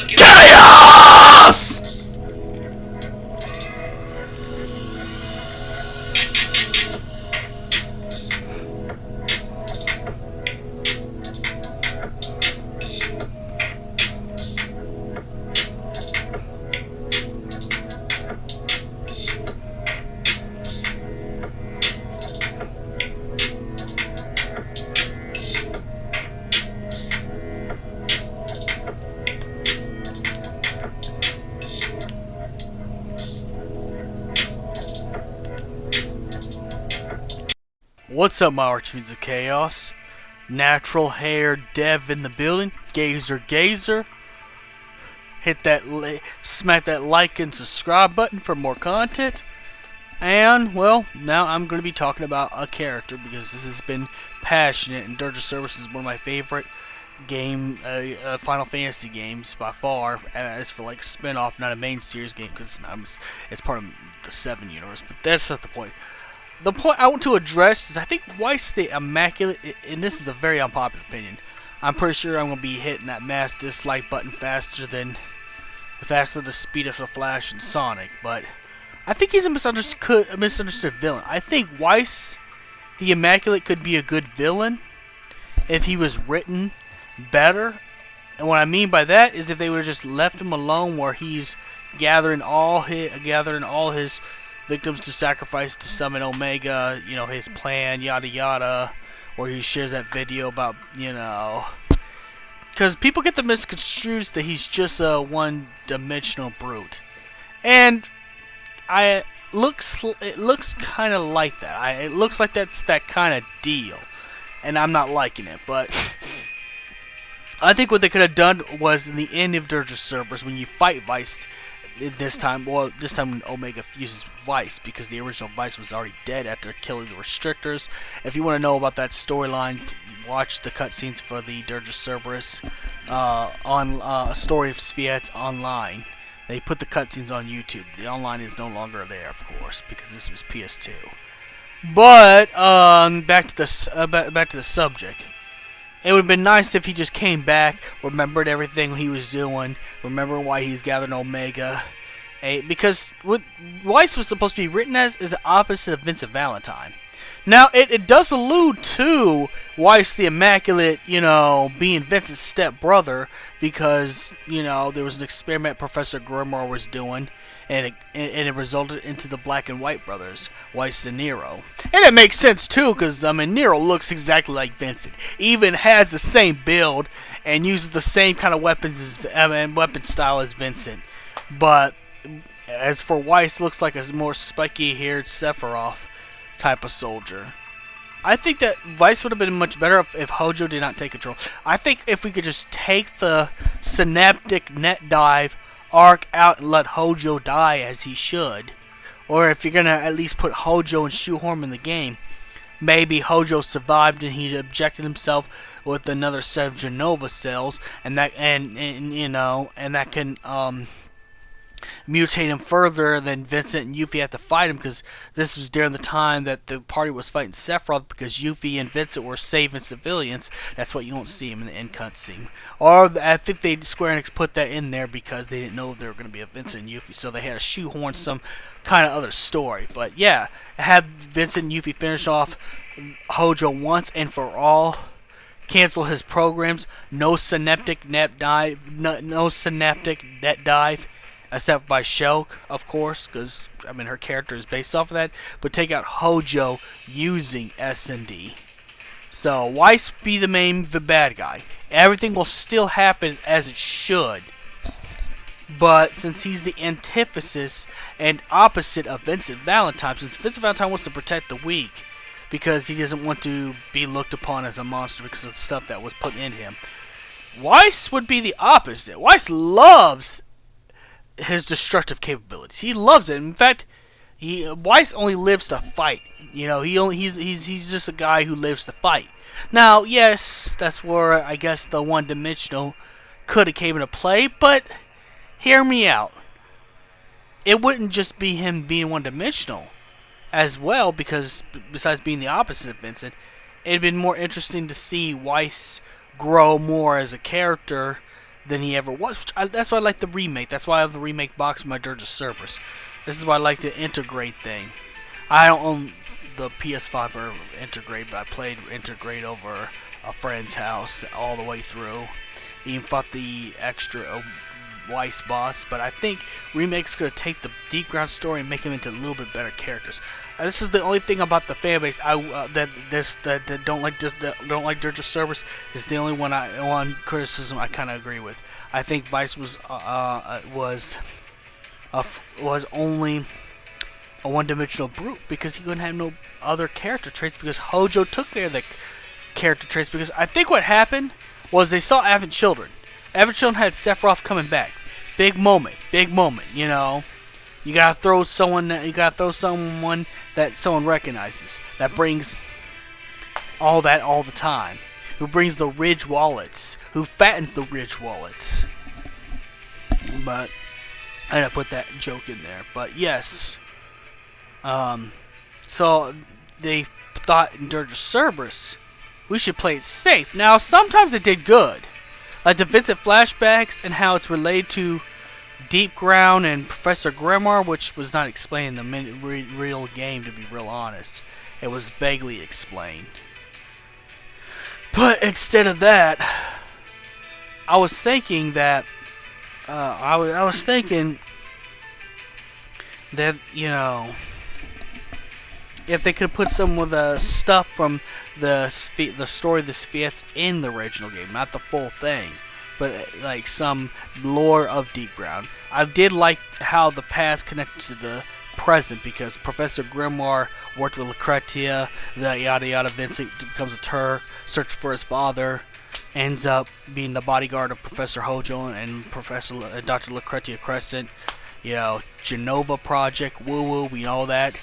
Chaos! What's up, my archfiends of chaos? Natural hair dev in the building. Gazer, gazer. Hit that, smack that like and subscribe button for more content. And well, now I'm going to be talking about a character because this has been passionate, and Dirge of Cerberus is one of my favorite Final Fantasy games by far. As for like spin-off, not a main series game, because it's part of the VII universe. But that's not the point. The point I want to address is I think Weiss the Immaculate, and this is a very unpopular opinion. I'm pretty sure I'm going to be hitting that mass dislike button faster than the speed of the Flash and Sonic, but I think he's a misunderstood villain. I think Weiss the Immaculate could be a good villain if he was written better. And what I mean by that is if they would have just left him alone, where he's gathering all his victims to sacrifice to summon Omega, you know, his plan, yada yada, or he shares that video about, you know, because people get the misconstrued that he's just a one-dimensional brute, and it looks kind of like that. It looks like that's that kind of deal, and I'm not liking it. But I think what they could have done was in the end of Dirge of Cerberus, when you fight Weiss. This time when Omega fuses with Weiss, because the original Weiss was already dead after killing the Restrictors. If you want to know about that storyline, watch the cutscenes for the Dirge of Cerberus Story of Sviat's online. They put the cutscenes on YouTube. The online is no longer there, of course, because this was PS2. But back to the subject. It would have been nice if he just came back, remembered everything he was doing, remember why he's gathering Omega. Because what Weiss was supposed to be written as is the opposite of Vincent Valentine. Now, it does allude to Weiss the Immaculate, you know, being Vincent's stepbrother, because, you know, there was an experiment Professor Grimoire was doing, and it resulted into the Black and White brothers, Weiss and Nero. And it makes sense too, because I mean, Nero looks exactly like Vincent, even has the same build and uses the same kind of weapons weapon style as Vincent. But as for Weiss, looks like a more spiky-haired Sephiroth type of soldier. I think that Weiss would have been much better if Hojo did not take control. I think if we could just take the synaptic net dive arc out and let Hojo die as he should, or if you're gonna at least put Hojo and shoehorn in the game, maybe Hojo survived and he objected himself with another set of Genova cells, and that can mutate him further. Then Vincent and Yuffie had to fight him, because this was during the time that the party was fighting Sephiroth, because Yuffie and Vincent were saving civilians. That's why you don't see him in the end cutscene. Or I think Square Enix put that in there because they didn't know there were going to be a Vincent and Yuffie, so they had to shoehorn some kind of other story. But yeah, have Vincent and Yuffie finish off Hojo once and for all. Cancel his programs. No synaptic net dive. No synaptic net dive. Except by Shulk, of course, because I mean her character is based off of that. But take out Hojo using S&D. So Weiss be the bad guy. Everything will still happen as it should. But since he's the antithesis and opposite of Vincent Valentine, since Vincent Valentine wants to protect the weak, because he doesn't want to be looked upon as a monster because of the stuff that was put in him, Weiss would be the opposite. Weiss loves his destructive capabilities. He loves it. In fact, Weiss only lives to fight. You know, he's just a guy who lives to fight. Now, yes, that's where I guess the one-dimensional could have came into play, but hear me out. It wouldn't just be him being one-dimensional as well, because besides being the opposite of Vincent, it'd been more interesting to see Weiss grow more as a character than he ever was. That's why I like the remake. That's why I have the remake box with my Dirge of Cerberus. This is why I like the INTERGRADE thing. I don't own the PS5 or INTERGRADE, but I played INTERGRADE over a friend's house all the way through. Even fought the extra Weiss boss, but I think remake's gonna take the Deep Ground story and make them into a little bit better characters. This is the only thing about the fanbase that don't like Dirge of Cerberus is the only one criticism I kind of agree with. I think Weiss was only a one-dimensional brute because he couldn't have no other character traits because Hojo took care of the character traits. Because I think what happened was they saw Advent Children. Advent Children had Sephiroth coming back. Big moment, you know. You gotta throw someone that someone recognizes, that brings all that all the time, who brings the Ridge wallets, who fattens the Ridge wallets. But I gotta put that joke in there. But yes, so they thought in Dirge of Cerberus we should play it safe. Now sometimes it did good, like the Vincent flashbacks and how it's related to Deep Ground and Professor Grimoire, which was not explained in the real game, to be real honest. It was vaguely explained. But instead of that, I was thinking that you know, if they could put some of the stuff from the story of the Spheats in the original game, not the full thing, but like some lore of Deep Ground. I did like how the past connected to the present because Professor Grimoire worked with Lucretia, the yada yada. Vincent becomes a Turk, searches for his father, ends up being the bodyguard of Professor Hojo and Dr. Lucretia Crescent. You know, Genova Project, woo woo, we know that.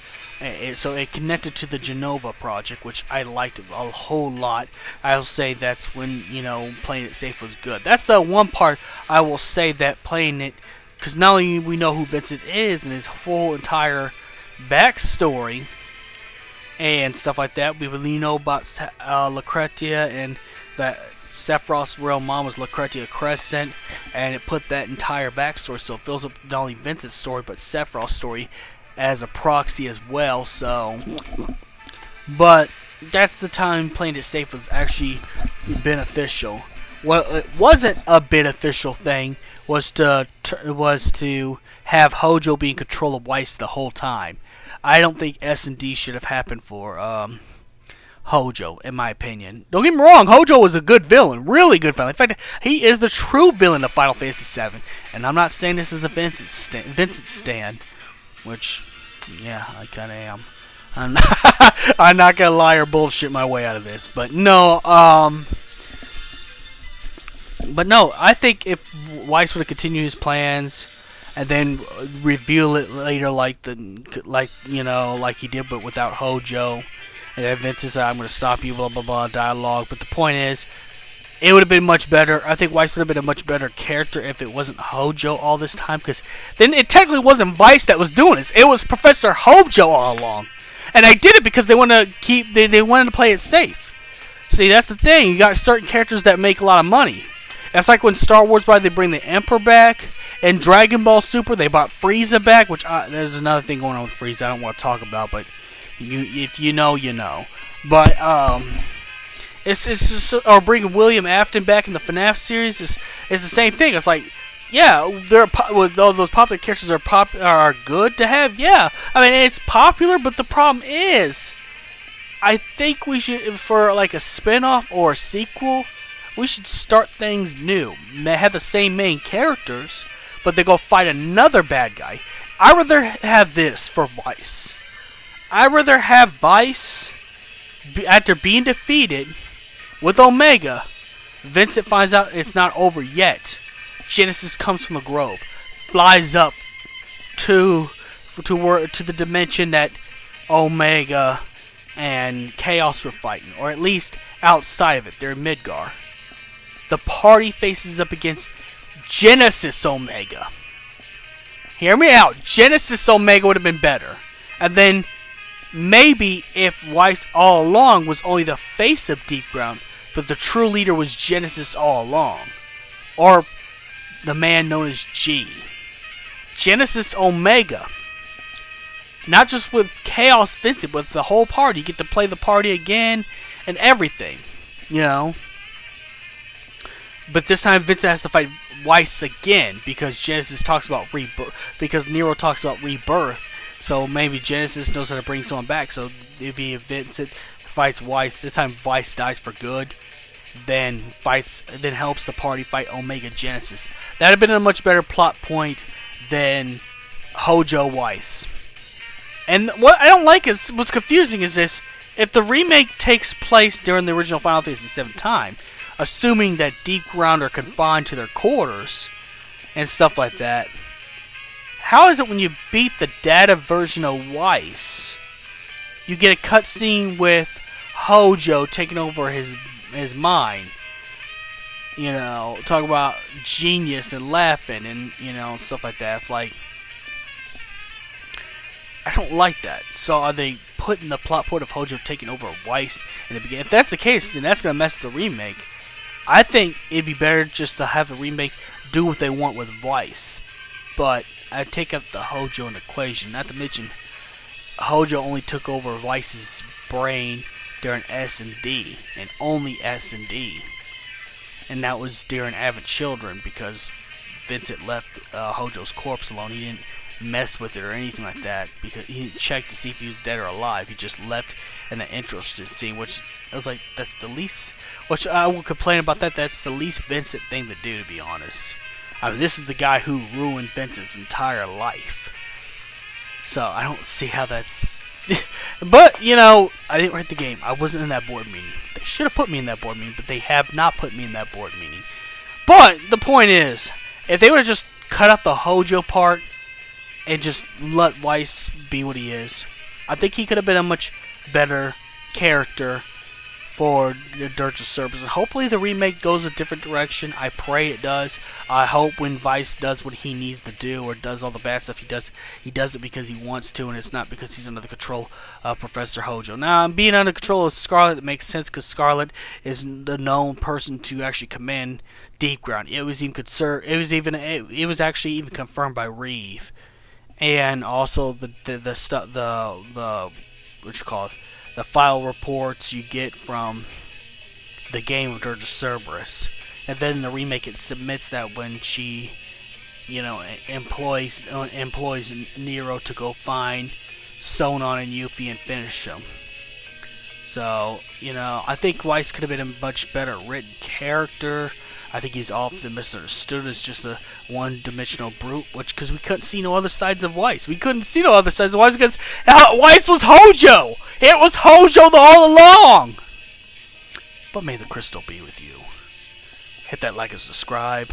So it connected to the Genova Project, which I liked a whole lot. I'll say that's when, you know, playing it safe was good. That's the one part I will say that playing it, because not only we know who Vincent is and his whole entire backstory and stuff like that, we really know about Lucretia and that Sephiroth's real mom was Lucretia Crescent, and it put that entire backstory, so it fills up not only Vincent's story but Sephiroth's story as a proxy as well. So, but that's the time playing it safe was actually beneficial. What it wasn't a beneficial thing was to have Hojo be in control of Weiss the whole time. I don't think S&D should have happened for Hojo, in my opinion. Don't get me wrong, Hojo was a good villain, really good villain. In fact, he is the true villain of Final Fantasy VII. And I'm not saying this is a Vincent stand, which, yeah, I kind of am. I'm not gonna lie or bullshit my way out of this, but no, I think if Weiss would have continued his plans and then reveal it later, like he did, but without Hojo, and then Vincent said, "I'm gonna stop you," blah blah blah, dialogue. But the point is, it would have been much better. I think Weiss would have been a much better character if it wasn't Hojo all this time, because then it technically wasn't Weiss that was doing this. It was Professor Hojo all along. And they did it because they want to they wanted to play it safe. See, that's the thing. You got certain characters that make a lot of money. That's like when Star Wars, they bring the Emperor back, and Dragon Ball Super, they brought Frieza back, which there's another thing going on with Frieza I don't want to talk about, but if you know, you know. But it's just, or bringing William Afton back in the FNAF series is the same thing. It's like, yeah, those popular characters are good to have. Yeah, I mean it's popular, but the problem is, I think we should, for like a spin-off or a sequel, we should start things new. They have the same main characters, but they go fight another bad guy. I'd rather have this for Weiss. I'd rather have Weiss, after being defeated with Omega, Vincent finds out it's not over yet. Genesis comes from the grove, flies up to the dimension that Omega and Chaos were fighting, or at least outside of it. They're in Midgar. The party faces up against Genesis Omega. Hear me out. Genesis Omega would have been better. And then maybe if Weiss all along was only the face of Deep Ground, but the true leader was Genesis all along. Or the man known as G. Genesis Omega. Not just with Chaos Vincent, but the whole party. You get to play the party again and everything. You know. But this time Vincent has to fight Weiss again because Genesis talks about rebirth. Because Nero talks about rebirth. So maybe Genesis knows how to bring someone back. So it'd be if Vincent fights Weiss. This time Weiss dies for good. Then helps the party fight Omega Genesis. That'd have been a much better plot point than Hojo Weiss. And what I don't like is, what's confusing is this: if the remake takes place during the original Final Fantasy VII time, assuming that Deep Ground are confined to their quarters and stuff like that, how is it when you beat the data version of Weiss, you get a cutscene with Hojo taking over his mind? You know, talk about genius and laughing and, you know, stuff like that. It's like, I don't like that. So are they putting the plot point of Hojo taking over Weiss in the beginning? If that's the case, then that's going to mess with the remake. I think it'd be better just to have the remake do what they want with Weiss. But I take out the Hojo in the equation. Not to mention, Hojo only took over Weiss's brain during S&D, and only S&D. And that was during Avid Children, because Vincent left Hojo's corpse alone. He didn't mess with it or anything like that, because he didn't check to see if he was dead or alive. He just left in the interested scene, which I was like, that's the least, which I will complain about that. That's the least Vincent thing to do, to be honest. I mean, this is the guy who ruined Vincent's entire life. So I don't see how that's. But, you know, I didn't write the game. I wasn't in that board meeting. They should have put me in that board meeting, but they have not put me in that board meeting. But the point is, if they would have just cut out the Hojo part and just let Weiss be what he is, I think he could have been a much better character for the Dirge of Cerberus. And hopefully the remake goes a different direction. I pray it does. I hope when Weiss does what he needs to do, or does all the bad stuff he does it because he wants to, and it's not because he's under the control of Professor Hojo. Now, being under control of Scarlet, it makes sense because Scarlet is the known person to actually command Deep Ground. It was actually even confirmed by Reeve, and also the what you call it, the file reports you get from the game of Dirge of Cerberus. And then in the remake it submits that when she, you know, employs Nero to go find Sonon and Yuffie and finish them. So, you know, I think Weiss could have been a much better written character. I think he's often misunderstood as just a one-dimensional brute, because we couldn't see no other sides of Weiss. We couldn't see no other sides of Weiss because Weiss was Hojo! It was Hojo all along! But may the crystal be with you. Hit that like and subscribe.